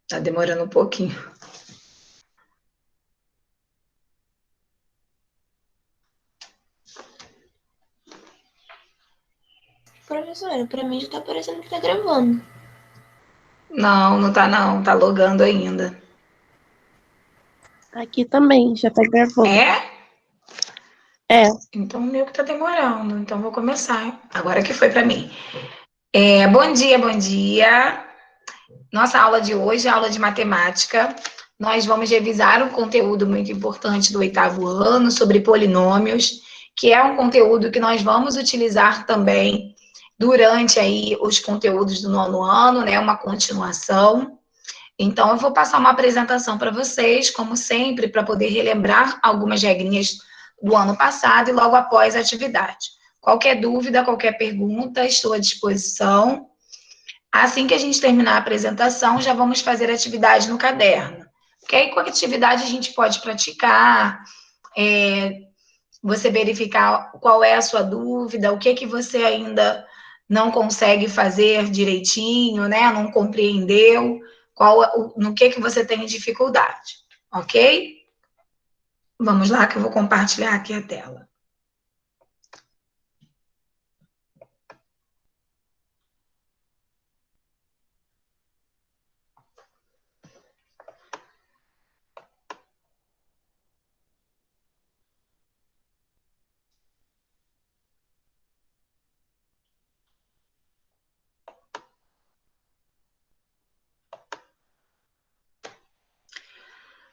Tá demorando um pouquinho. Professora, pra mim já tá parecendo que tá gravando. Não, não tá não. Tá logando ainda. Aqui também, já tá gravando. É? É, Então, o meu que tá demorando. Então, vou começar. Agora que foi para mim. Bom dia, bom dia. Nossa aula de hoje é aula de matemática. Nós vamos revisar um conteúdo muito importante do oitavo ano sobre polinômios, que é um conteúdo que nós vamos utilizar também durante aí os conteúdos do nono ano, né? Uma continuação. Então, eu vou passar uma apresentação para vocês, como sempre, para poder relembrar algumas regrinhas do ano passado e logo após a atividade. Qualquer dúvida, qualquer pergunta, estou à disposição. Assim que a gente terminar a apresentação, já vamos fazer atividade no caderno. Porque aí com a atividade a gente pode praticar, você verificar qual é a sua dúvida, o que que você ainda não consegue fazer direitinho, né? Não compreendeu, no que você tem dificuldade, ok? Vamos lá que eu vou compartilhar aqui a tela.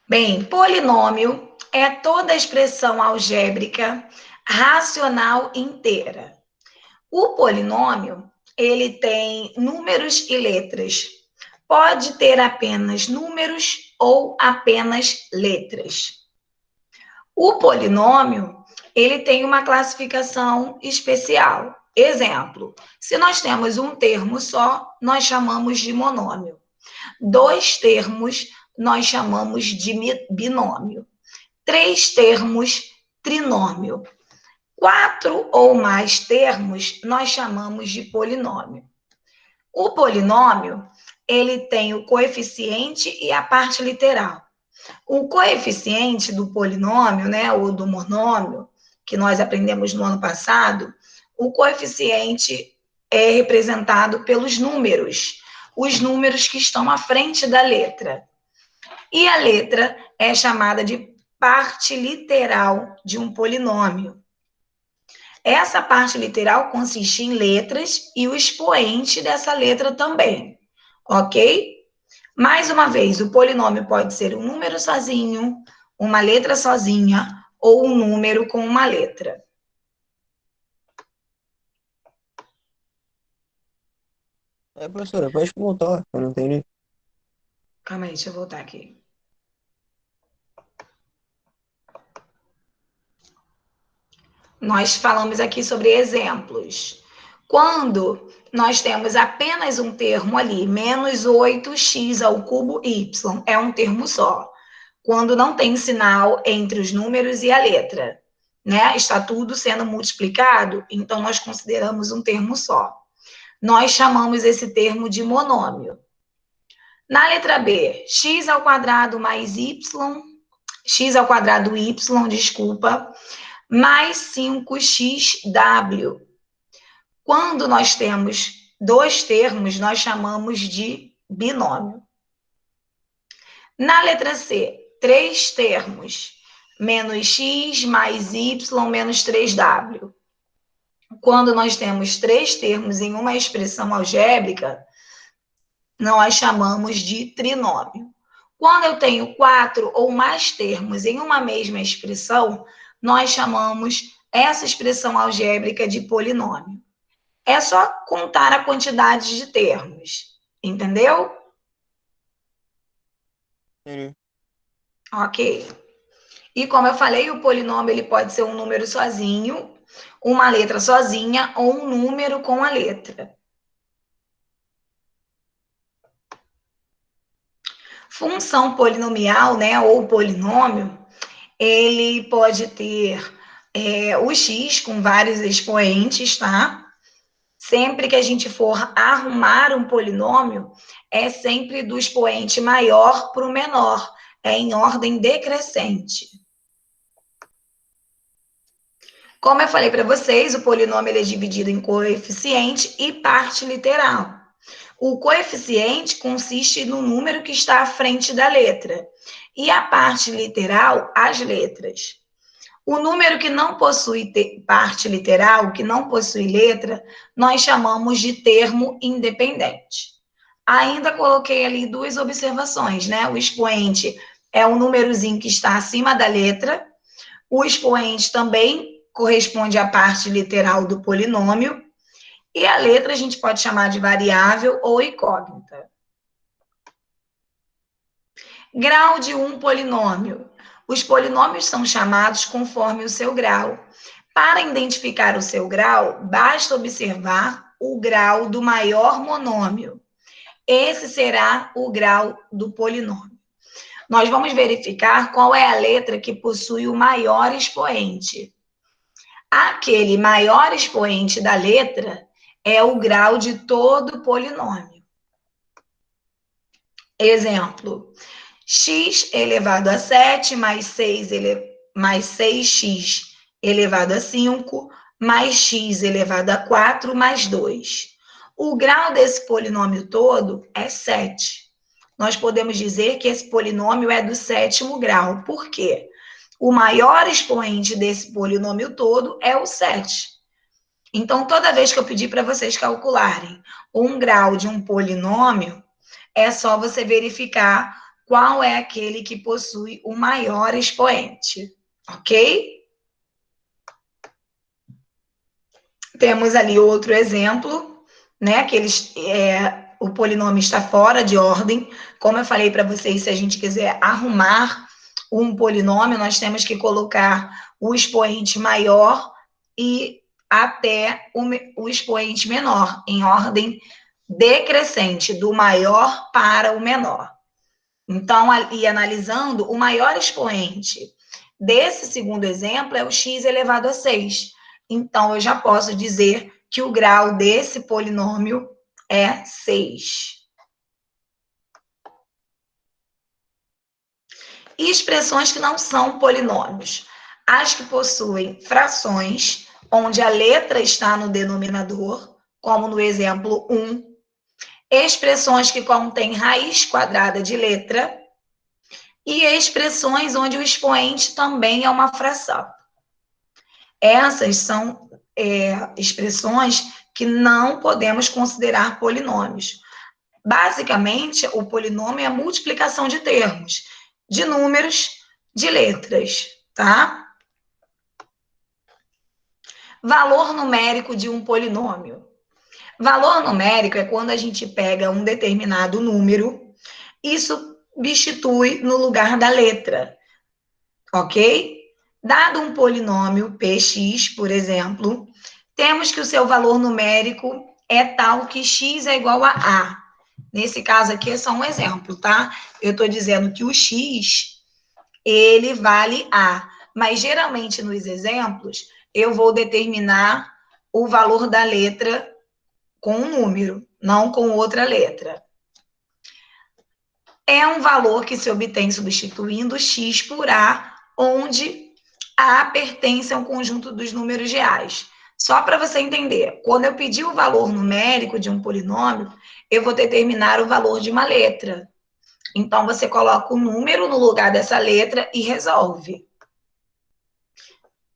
Bem, polinômio é toda expressão algébrica racional inteira. O polinômio, ele tem números e letras. Pode ter apenas números ou apenas letras. O polinômio, ele tem uma classificação especial. Exemplo, se nós temos um termo só, nós chamamos de monômio. Dois termos, nós chamamos de binômio. Três termos, trinômio. Quatro ou mais termos, nós chamamos de polinômio. O polinômio, ele tem o coeficiente e a parte literal. O coeficiente do polinômio, né, ou do monômio, que nós aprendemos no ano passado, o coeficiente é representado pelos números, os números que estão à frente da letra. E a letra é chamada de parte literal de um polinômio. Essa parte literal consiste em letras e o expoente dessa letra também, ok? Mais uma vez, o polinômio pode ser um número sozinho, uma letra sozinha ou um número com uma letra. Professora, pode perguntar, eu não entendi. Calma aí, deixa eu voltar aqui. Nós falamos aqui sobre exemplos. Quando nós temos apenas um termo ali, menos 8x ao cubo y, é um termo só. Quando não tem sinal entre os números e a letra, né? Está tudo sendo multiplicado, então nós consideramos um termo só. Nós chamamos esse termo de monômio. Na letra B, x ao quadrado mais y, x ao quadrado y, desculpa, mais 5xw. Quando nós temos dois termos, nós chamamos de binômio. Na letra C, três termos, menos x mais y menos 3w. Quando nós temos três termos em uma expressão algébrica, nós chamamos de trinômio. Quando eu tenho quatro ou mais termos em uma mesma expressão, nós chamamos essa expressão algébrica de polinômio. É só contar a quantidade de termos, entendeu? Entendi. Ok. E como eu falei, o polinômio ele pode ser um número sozinho, uma letra sozinha ou um número com a letra. Função polinomial, né, ou polinômio, ele pode ter o x com vários expoentes, tá? Sempre que a gente for arrumar um polinômio, é sempre do expoente maior para o menor, é em ordem decrescente. Como eu falei para vocês, o polinômio ele é dividido em coeficiente e parte literal. O coeficiente consiste no número que está à frente da letra, e a parte literal, as letras. O número que não possui parte literal, que não possui letra, nós chamamos de termo independente. Ainda coloquei ali duas observações, né? O expoente é um númerozinho que está acima da letra. O expoente também corresponde à parte literal do polinômio. E a letra a gente pode chamar de variável ou incógnita. Grau de um polinômio. Os polinômios são chamados conforme o seu grau. Para identificar o seu grau, basta observar o grau do maior monômio. Esse será o grau do polinômio. Nós vamos verificar qual é a letra que possui o maior expoente. Aquele maior expoente da letra é o grau de todo polinômio. Exemplo, x elevado a 7 mais 6x elevado a 5 mais x elevado a 4 mais 2. O grau desse polinômio todo é 7. Nós podemos dizer que esse polinômio é do sétimo grau. Por quê? O maior expoente desse polinômio todo é o 7. Então, toda vez que eu pedir para vocês calcularem um grau de um polinômio, é só você verificar qual é aquele que possui o maior expoente, ok? Temos ali outro exemplo, né? Que o polinômio está fora de ordem. Como eu falei para vocês, se a gente quiser arrumar um polinômio, nós temos que colocar o expoente maior e até o expoente menor, em ordem decrescente, do maior para o menor. Então, ali analisando, o maior expoente desse segundo exemplo é o x elevado a 6. Então, eu já posso dizer que o grau desse polinômio é 6. E expressões que não são polinômios. As que possuem frações, onde a letra está no denominador, como no exemplo 1. Expressões que contêm raiz quadrada de letra. E expressões onde o expoente também é uma fração. Essas são expressões que não podemos considerar polinômios. Basicamente, o polinômio é a multiplicação de termos, de números, de letras, tá? Valor numérico de um polinômio. Valor numérico é quando a gente pega um determinado número e substitui no lugar da letra, ok? Dado um polinômio px, por exemplo, temos que o seu valor numérico é tal que x é igual a A. Nesse caso aqui é só um exemplo, tá? Eu estou dizendo que o x, ele vale A. Mas, geralmente, nos exemplos, eu vou determinar o valor da letra com um número, não com outra letra. É um valor que se obtém substituindo x por A, onde A pertence a um conjunto dos números reais. Só para você entender, quando eu pedir o valor numérico de um polinômio, eu vou determinar o valor de uma letra. Então, você coloca o número no lugar dessa letra e resolve.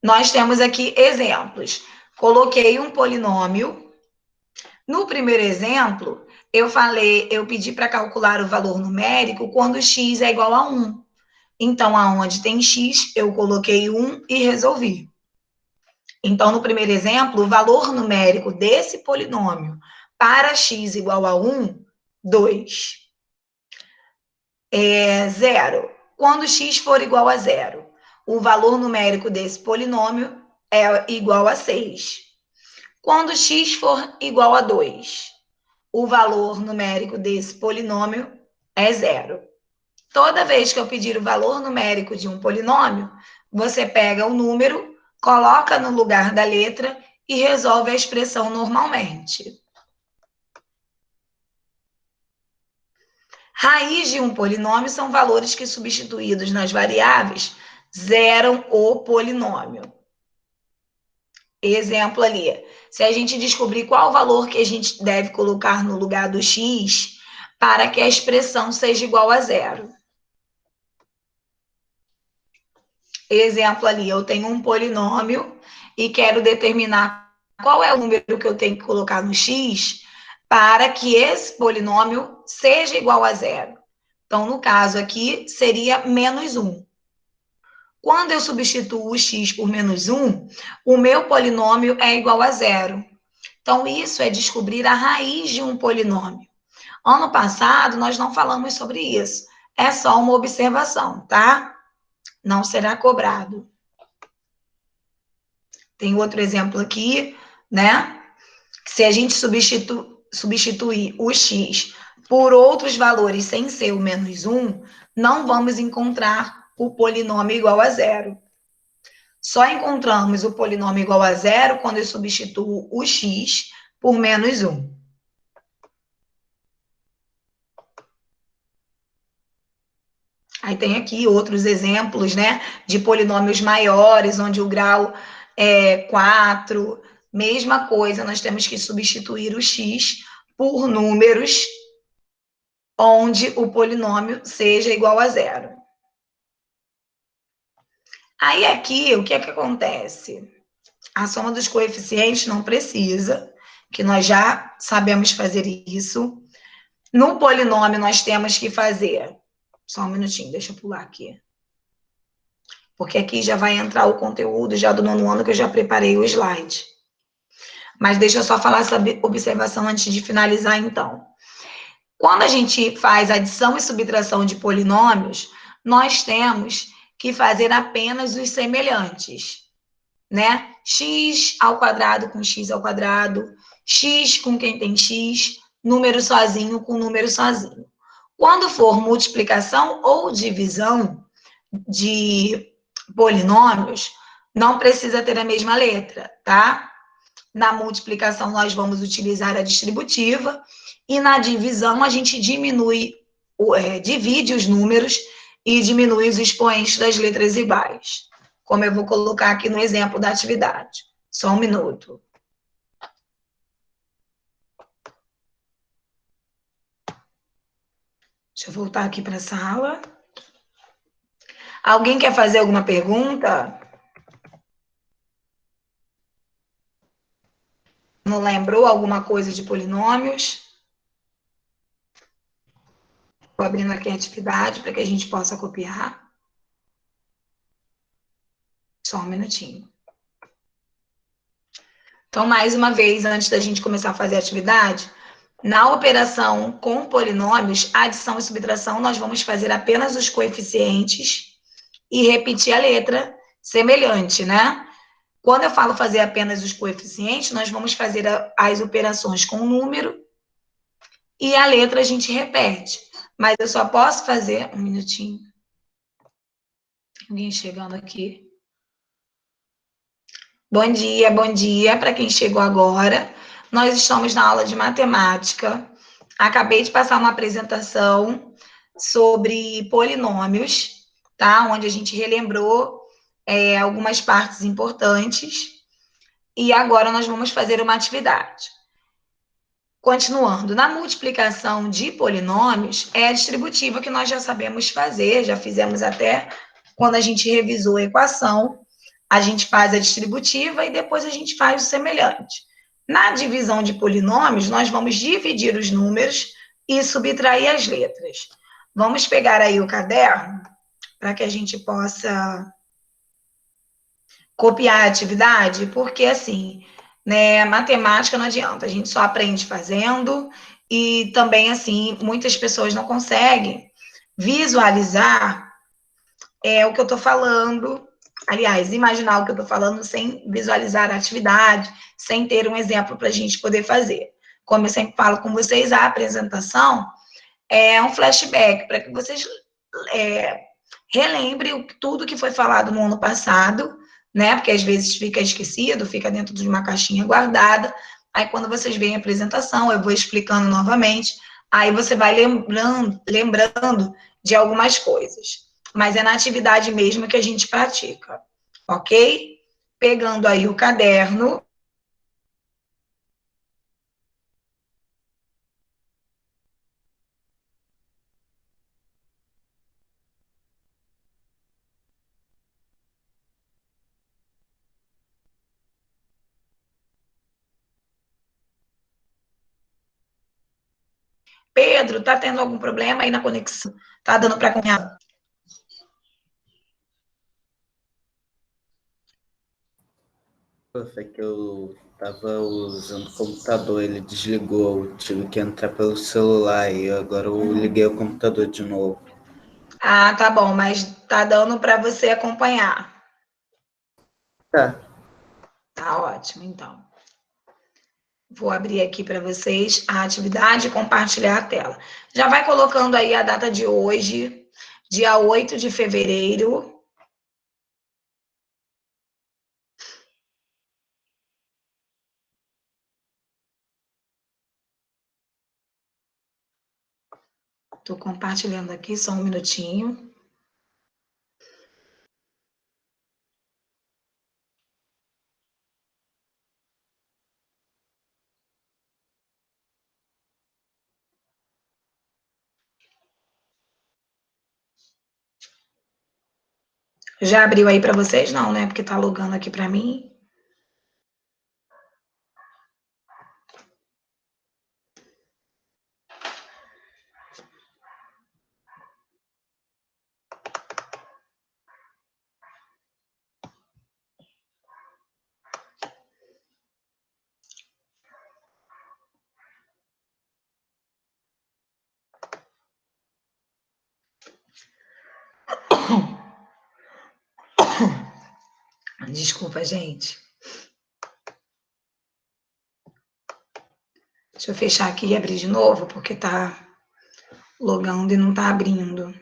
Nós temos aqui exemplos. Coloquei um polinômio. No primeiro exemplo, eu pedi para calcular o valor numérico quando x é igual a 1. Então, aonde tem x, eu coloquei 1 e resolvi. Então, no primeiro exemplo, o valor numérico desse polinômio para x igual a 1, 2. 0. Quando x for igual a 0, o valor numérico desse polinômio é igual a 6. Quando x for igual a 2, o valor numérico desse polinômio é 0. Toda vez que eu pedir o valor numérico de um polinômio, você pega o número, coloca no lugar da letra e resolve a expressão normalmente. Raiz de um polinômio são valores que, substituídos nas variáveis, zeram o polinômio. Exemplo ali, se a gente descobrir qual valor que a gente deve colocar no lugar do x para que a expressão seja igual a zero. Exemplo ali, eu tenho um polinômio e quero determinar qual é o número que eu tenho que colocar no x para que esse polinômio seja igual a zero. Então, no caso aqui, seria menos 1. Quando eu substituo o x por menos 1, o meu polinômio é igual a zero. Então, isso é descobrir a raiz de um polinômio. Ano passado, nós não falamos sobre isso. É só uma observação, tá? Não será cobrado. Tem outro exemplo aqui, né? Se a gente substituir o x por outros valores sem ser o menos 1, não vamos encontrar o polinômio igual a zero. Só encontramos o polinômio igual a zero quando eu substituo o x por menos 1. Aí tem aqui outros exemplos, né, de polinômios maiores, onde o grau é 4. Mesma coisa, nós temos que substituir o x por números onde o polinômio seja igual a zero. Aí aqui, o que é que acontece? A soma dos coeficientes não precisa, que nós já sabemos fazer isso. No polinômio, nós temos que fazer... Só um minutinho, deixa eu pular aqui. Porque aqui já vai entrar o conteúdo já do nono ano, que eu já preparei o slide. Mas deixa eu só falar essa observação antes de finalizar, então. Quando a gente faz adição e subtração de polinômios, nós temos que fazer apenas os semelhantes, né? X ao quadrado com x ao quadrado, x com quem tem x, número sozinho com número sozinho. Quando for multiplicação ou divisão de polinômios, não precisa ter a mesma letra, tá? Na multiplicação, nós vamos utilizar a distributiva, e na divisão, a gente divide os números e diminui os expoentes das letras iguais, como eu vou colocar aqui no exemplo da atividade. Só um minuto. Deixa eu voltar aqui para a sala. Alguém quer fazer alguma pergunta? Não lembrou alguma coisa de polinômios? Estou abrindo aqui a atividade para que a gente possa copiar. Só um minutinho. Então, mais uma vez, antes da gente começar a fazer a atividade, na operação com polinômios, adição e subtração, nós vamos fazer apenas os coeficientes e repetir a letra semelhante, né? Quando eu falo fazer apenas os coeficientes, nós vamos fazer as operações com o número e a letra a gente repete. Mas eu só posso fazer... Um minutinho. Alguém chegando aqui. Bom dia para quem chegou agora. Nós estamos na aula de matemática. Acabei de passar uma apresentação sobre polinômios, tá? Onde a gente relembrou algumas partes importantes. E agora nós vamos fazer uma atividade. Continuando, na multiplicação de polinômios, é a distributiva que nós já sabemos fazer, já fizemos até quando a gente revisou a equação. A gente faz a distributiva e depois a gente faz o semelhante. Na divisão de polinômios, nós vamos dividir os números e subtrair as letras. Vamos pegar aí o caderno para que a gente possa copiar a atividade, porque assim, né, matemática não adianta, a gente só aprende fazendo e também, assim, muitas pessoas não conseguem visualizar o que eu estou falando. Aliás, imaginar o que eu estou falando sem visualizar a atividade, sem ter um exemplo para a gente poder fazer. Como eu sempre falo com vocês, a apresentação é um flashback, para que vocês relembrem tudo que foi falado no ano passado, né? Porque às vezes fica esquecido, fica dentro de uma caixinha guardada. Aí quando vocês veem a apresentação, eu vou explicando novamente, aí você vai lembrando de algumas coisas. Mas é na atividade mesmo que a gente pratica, ok? Pegando aí o caderno. Pedro, tá tendo algum problema aí na conexão? Tá dando para acompanhar? Prof, é que eu tava usando o computador, ele desligou, eu tive que entrar pelo celular e agora eu liguei o computador de novo. Ah, tá bom, mas tá dando para você acompanhar. Tá. Tá ótimo, então. Vou abrir aqui para vocês a atividade e compartilhar a tela. Já vai colocando aí a data de hoje, dia 8 de fevereiro. Estou compartilhando aqui, só um minutinho. Já abriu aí para vocês? Não, né? Porque tá logando aqui para mim. Desculpa, gente. Deixa eu fechar aqui e abrir de novo, porque tá logando e não tá abrindo.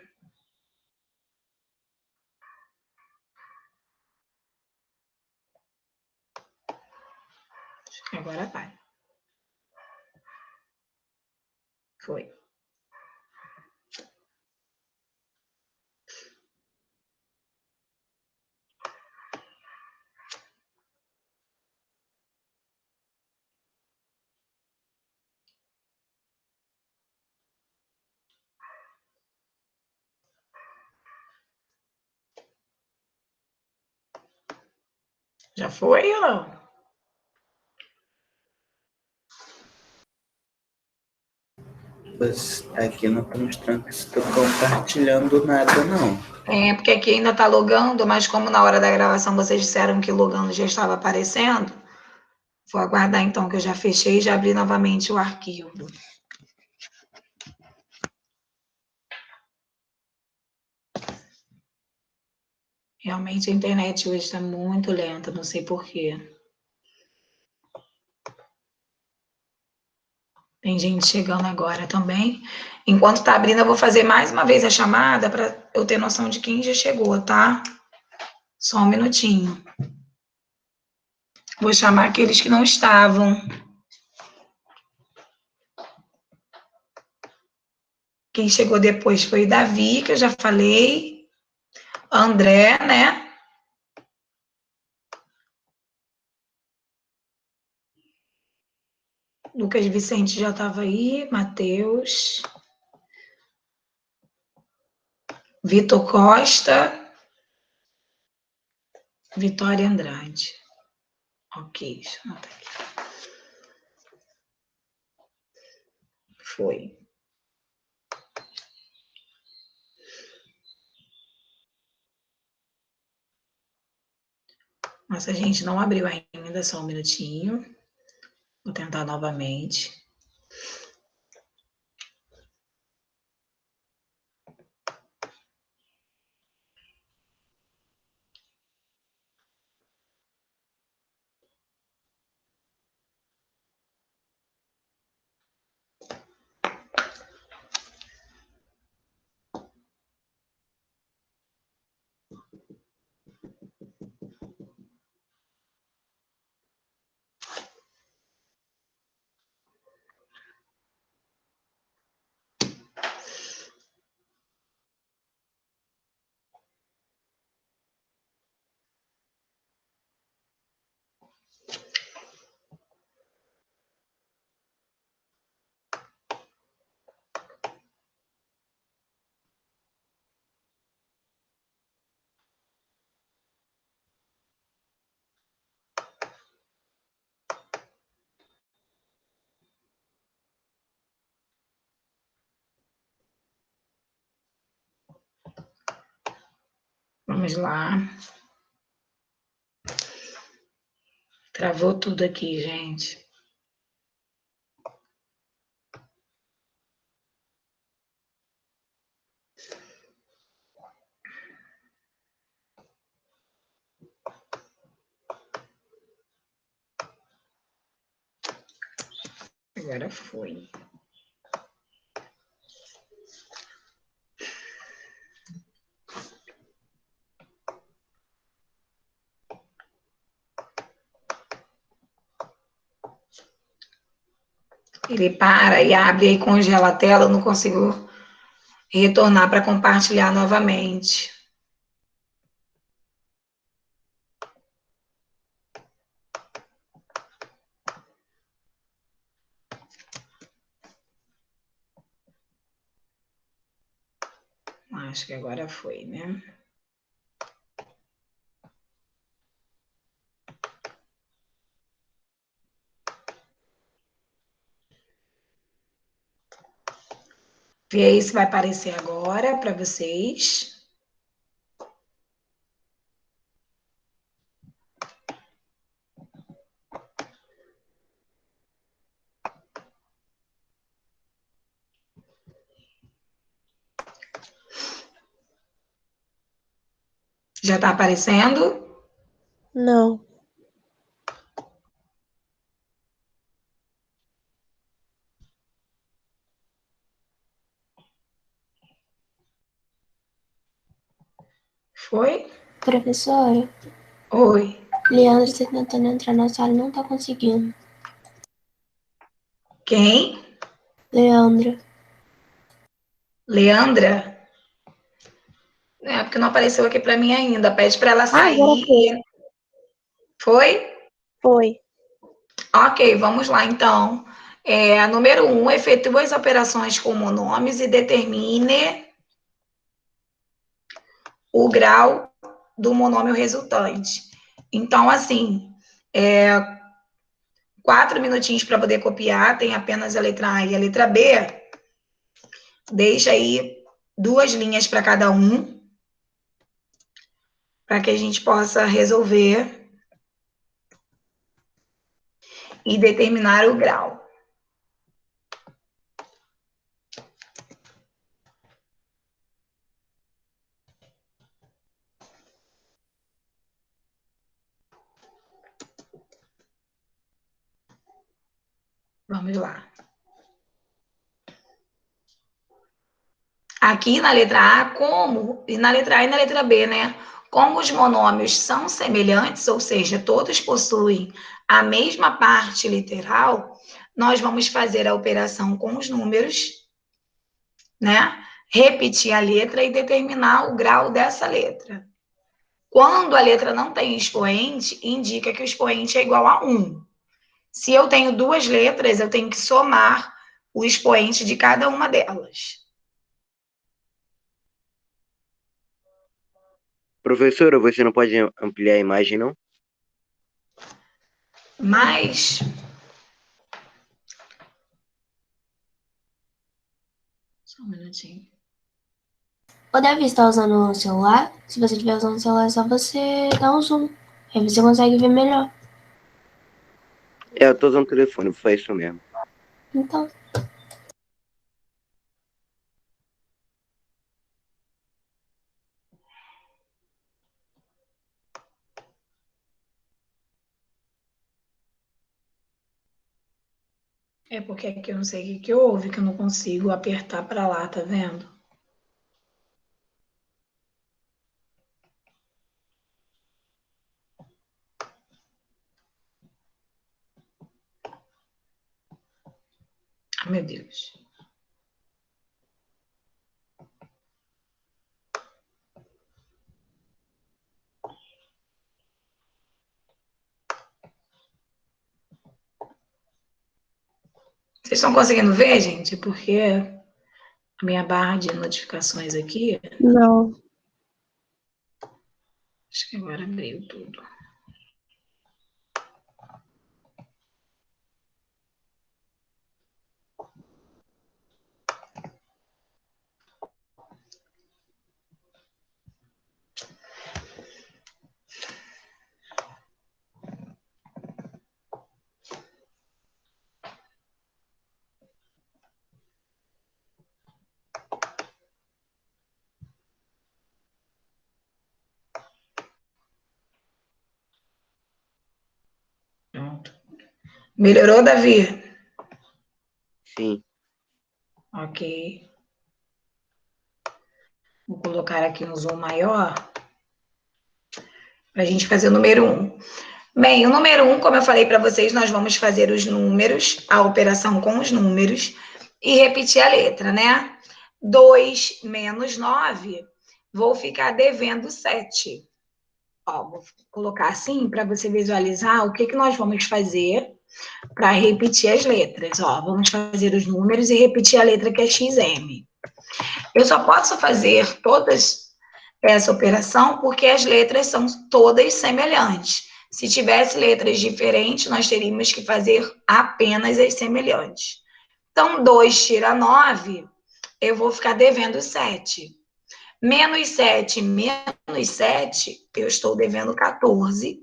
Agora vai. Foi. Já foi ou não? Pois aqui não tá mostrando que estou compartilhando nada, não. É, porque aqui ainda tá logando, mas como na hora da gravação vocês disseram que logando já estava aparecendo, vou aguardar então que eu já fechei e já abri novamente o arquivo. Realmente a internet hoje está muito lenta, não sei por quê. Tem gente chegando agora também. Enquanto tá abrindo, eu vou fazer mais uma vez a chamada para eu ter noção de quem já chegou, tá? Só um minutinho. Vou chamar aqueles que não estavam. Quem chegou depois foi o Davi, que eu já falei. André, né? Lucas Vicente já estava aí. Matheus. Vitor Costa. Vitória Andrade. Ok, deixa eu anotar aqui. Foi. Nossa, gente, não abriu ainda, só um minutinho. Vou tentar novamente. Vamos lá. Travou tudo aqui, gente. Agora foi. Ele para e abre e congela a tela, eu não consigo retornar para compartilhar novamente. Acho que agora foi, né? Vê aí se vai aparecer agora para vocês. Já está aparecendo? Não. Foi? Professora, Oi. Leandro está tentando entrar na sala e não tá conseguindo. Quem? Leandro, Leandra? É, porque não apareceu aqui para mim ainda. Pede para ela Ah, agora sair. foi. Foi? Foi. Ok, vamos lá então. Número 1, efetue as operações com monomes e determine o grau do monômio resultante. Então, assim, 4 minutinhos para poder copiar, tem apenas a letra A e a letra B. Deixa aí 2 linhas para cada um, para que a gente possa resolver e determinar o grau. Vamos lá. Aqui na letra A, e na letra A e na letra B, né? Como os monômios são semelhantes, ou seja, todos possuem a mesma parte literal, nós vamos fazer a operação com os números, né? Repetir a letra e determinar o grau dessa letra. Quando a letra não tem expoente, indica que o expoente é igual a 1. Se eu tenho 2 letras, eu tenho que somar o expoente de cada uma delas. Professora, você não pode ampliar a imagem, não? Mas só um minutinho. o Davi está usando o celular? Se você estiver usando o celular, é só você dar um zoom. Aí você consegue ver melhor. Eu tô usando o telefone, vou fazer isso mesmo. Então, É porque aqui eu não sei o que houve, que eu não consigo apertar para lá, tá vendo? Meu Deus. Vocês estão conseguindo ver, gente? Porque a minha barra de notificações aqui, Não. acho que agora abriu tudo. Melhorou, Davi? Sim. Ok. Vou colocar aqui um zoom maior para a gente fazer o número 1. Bem, o número 1, como eu falei para vocês, nós vamos fazer os números, a operação com os números e repetir a letra, né? 2 menos 9, vou ficar devendo 7. Ó, vou colocar assim para você visualizar o que, que nós vamos fazer para repetir as letras. Ó, vamos fazer os números e repetir a letra que é XM. Eu só posso fazer todas essa operação porque as letras são todas semelhantes. Se tivesse letras diferentes, nós teríamos que fazer apenas as semelhantes. Então, 2 tira 9, eu vou ficar devendo 7. Menos 7, menos 7, eu estou devendo 14.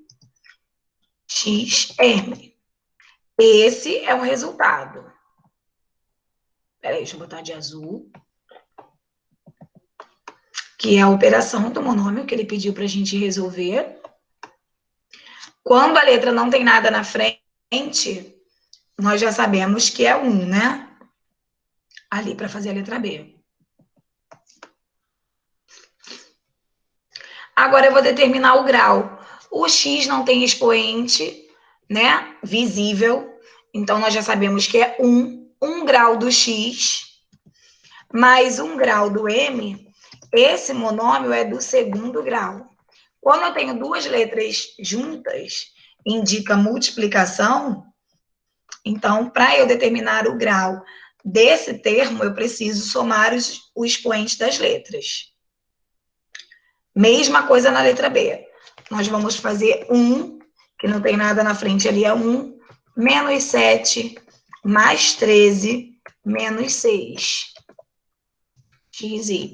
XM. Esse é o resultado. Peraí, deixa eu botar de azul. Que é a operação do monômio que ele pediu para a gente resolver. Quando a letra não tem nada na frente, nós já sabemos que é 1, né? Ali para fazer a letra B. Agora eu vou determinar o grau. O x não tem expoente, né? Visível. Então nós já sabemos que é 1. 1 grau do x mais 1 grau do m. Esse monômio é do segundo grau. Quando eu tenho duas letras juntas, indica multiplicação. Então, para eu determinar o grau desse termo, eu preciso somar o expoente das letras. Mesma coisa na letra B. Nós vamos fazer 1, que não tem nada na frente ali, é 1, menos 7, mais 13, menos 6. XY.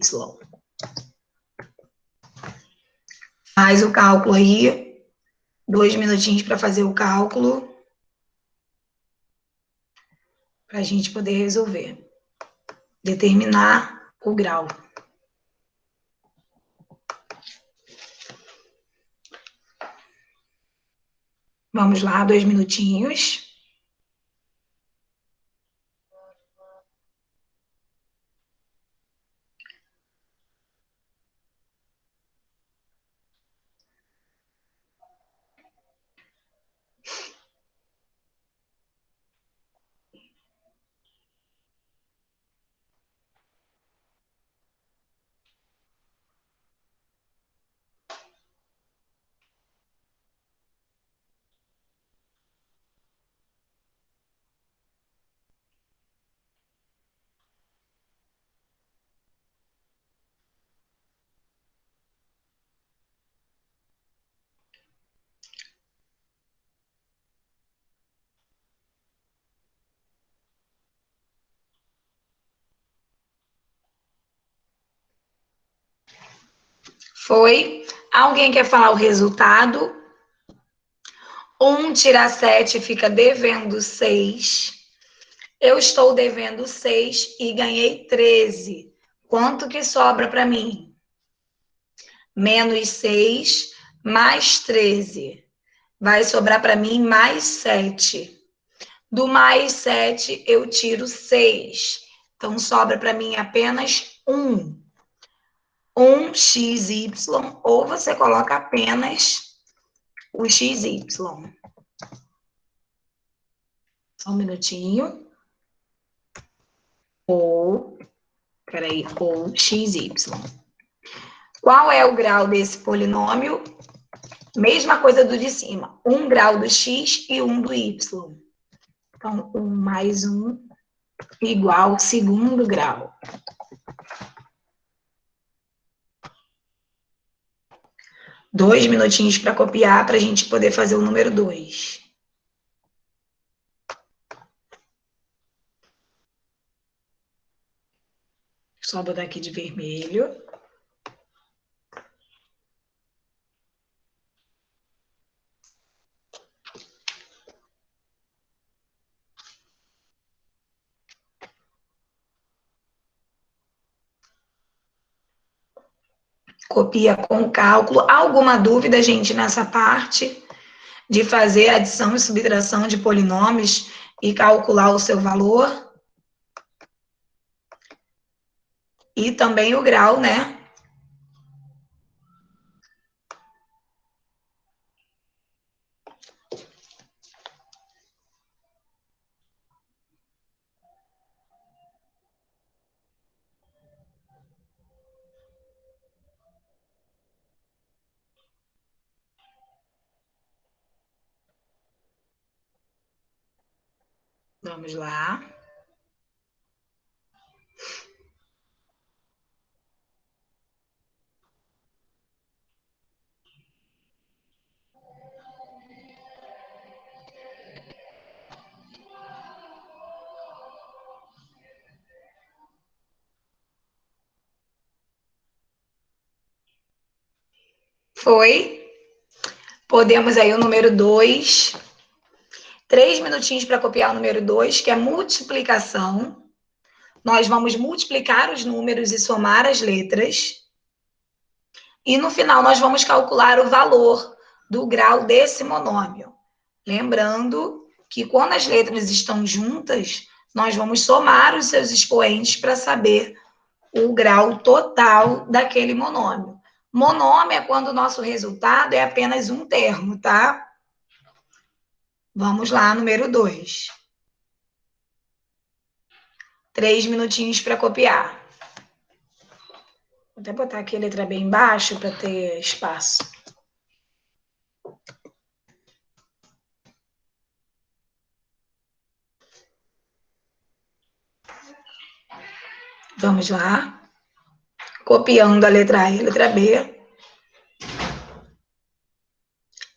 Faz o cálculo aí. 2 minutinhos para fazer o cálculo. Para a gente poder resolver. Determinar o grau. Vamos lá, 2 minutinhos. Foi. Alguém quer falar o resultado? 1 tirar 7 fica devendo 6. Eu estou devendo 6 e ganhei 13. Quanto que sobra para mim? Menos 6 mais 13. Vai sobrar para mim mais 7. Do mais 7, eu tiro 6. Então, sobra para mim apenas 1. 1xy, ou você coloca apenas o xy. Só um minutinho. Ou xy. Qual é o grau desse polinômio? Mesma coisa do de cima. 1 grau do x e 1 do y. Então, 1 mais 1 igual segundo grau. 2 minutinhos para copiar para a gente poder fazer o número 2. Só botar aqui de vermelho. Copia com cálculo. Alguma dúvida, gente, nessa parte? de fazer adição e subtração de polinômios e calcular o seu valor. E também o grau, né? Vamos lá. Foi. Podemos aí o número 2. 3 minutinhos para copiar o número 2, que é multiplicação. Nós vamos multiplicar os números e somar as letras. E no final nós vamos calcular o valor do grau desse monômio. Lembrando que quando as letras estão juntas, nós vamos somar os seus expoentes para saber o grau total daquele monômio. Monômio é quando o nosso resultado é apenas um termo, tá? Vamos lá, número 2. 3 minutinhos para copiar. Vou até botar aqui a letra bem embaixo para ter espaço. Vamos lá. Copiando a letra A e a letra B.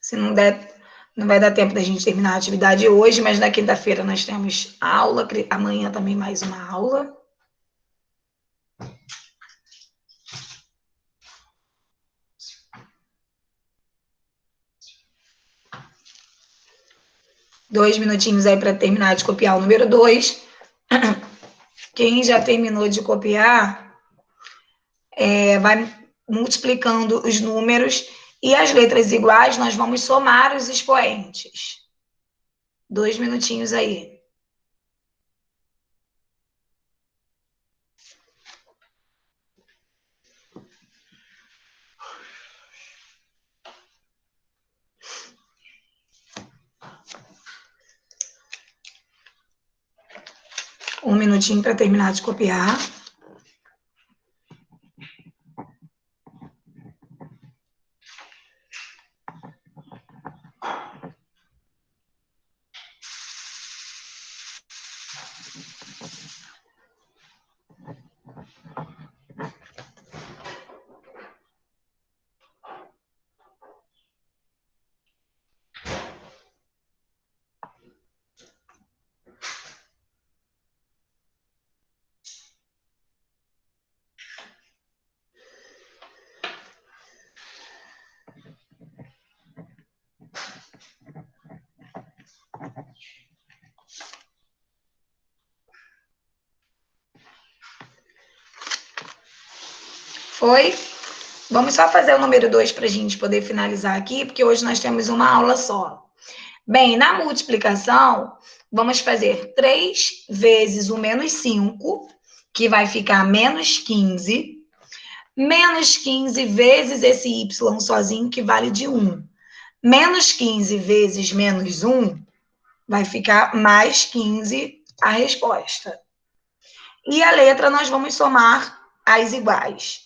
Se não der, não vai dar tempo da gente terminar a atividade hoje, mas na quinta-feira nós temos aula, amanhã também mais uma aula. Dois minutinhos aí para terminar de copiar o número 2. Quem já terminou de copiar, vai multiplicando os números e as letras iguais, nós vamos somar os expoentes. 2 minutinhos aí. Um minutinho para terminar de copiar. Foi? Vamos só fazer o número 2 para a gente poder finalizar aqui, porque hoje nós temos uma aula só. Bem, na multiplicação, vamos fazer 3 vezes o menos 5, que vai ficar menos 15. Menos 15 vezes esse y sozinho, que vale de 1. Menos 15 vezes menos 1, vai ficar mais 15 a resposta. E a letra nós vamos somar as iguais.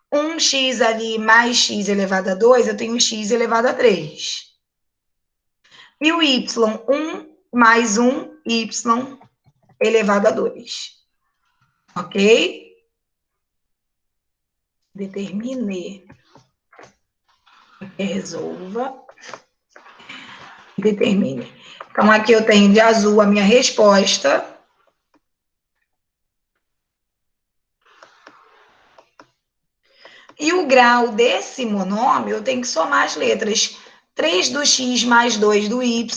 1x ali mais x elevado a 2, eu tenho x elevado a 3. E o y, 1 mais 1, y elevado a 2. Ok? Determine. Resolva. Determine. Então, aqui eu tenho de azul a minha resposta. E o grau desse monômio, eu tenho que somar as letras. 3 do x mais 2 do y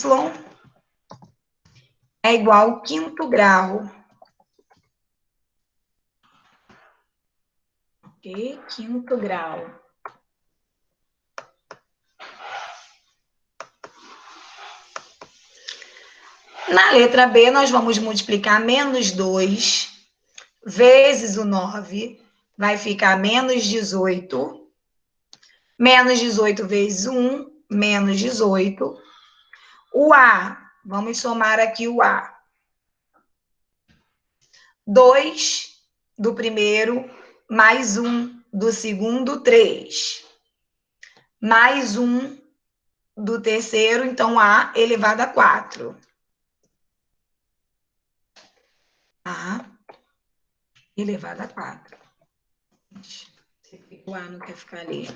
é igual ao quinto grau. Ok? Quinto grau. Na letra B, nós vamos multiplicar menos 2 vezes o 9, vai ficar menos 18. Menos 18 vezes 1, menos 18. O A, vamos somar aqui o A. 2 do primeiro, mais 1 do segundo, 3. Mais 1 do terceiro, então A elevado a 4. A elevado a 4. O A não quer ficar ali.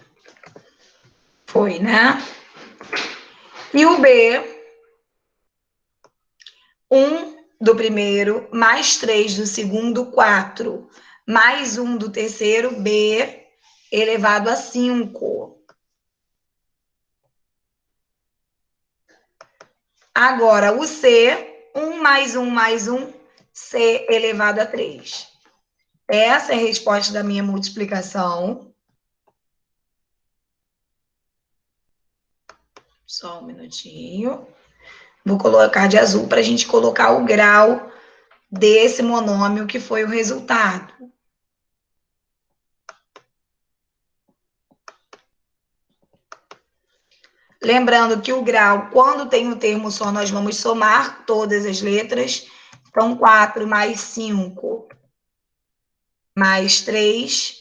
Foi, né? E o B, 1 do primeiro, mais 3 do segundo, 4. Mais 1 do terceiro, B, elevado a 5. Agora, o C, 1 mais 1, C elevado a 3. Essa é a resposta da minha multiplicação. Só um minutinho. Vou colocar de azul para a gente colocar o grau desse monômio que foi o resultado. Lembrando que o grau, quando tem um termo só, nós vamos somar todas as letras. Então, 4 mais 5 mais 3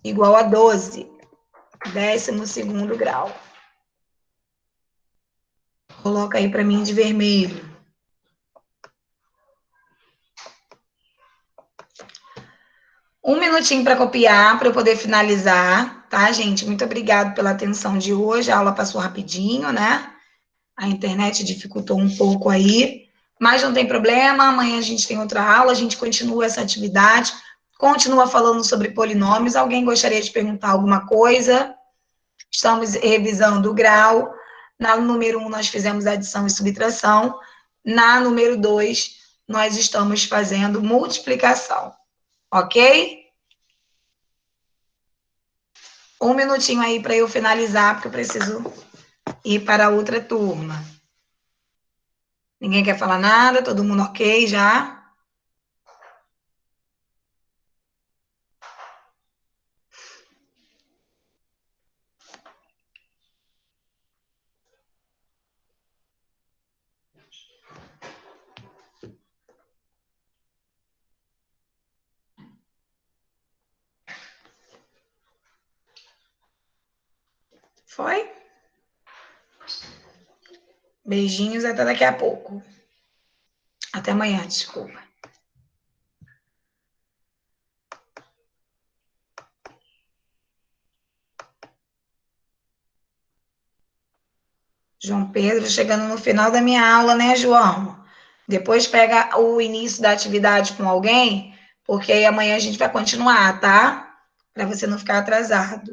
igual a 12. 12º grau. Coloca aí para mim de vermelho. Um minutinho para copiar, para eu poder finalizar, tá, gente? Muito obrigada pela atenção de hoje. A aula passou rapidinho, né? A internet dificultou um pouco aí, mas não tem problema. Amanhã a gente tem outra aula, a gente continua essa atividade, continua falando sobre polinômios. Alguém gostaria de perguntar alguma coisa? Estamos revisando o grau. Na número 1, nós fizemos adição e subtração. Na número 2, nós estamos fazendo multiplicação. Ok? Um minutinho aí para eu finalizar, porque eu preciso ir para a outra turma. Ninguém quer falar nada? Todo mundo ok já? Foi? Beijinhos, até daqui a pouco. Até amanhã, desculpa. João Pedro, chegando no final da minha aula, né, João? Depois pega o início da atividade com alguém, porque aí amanhã a gente vai continuar, tá? Para você não ficar atrasado.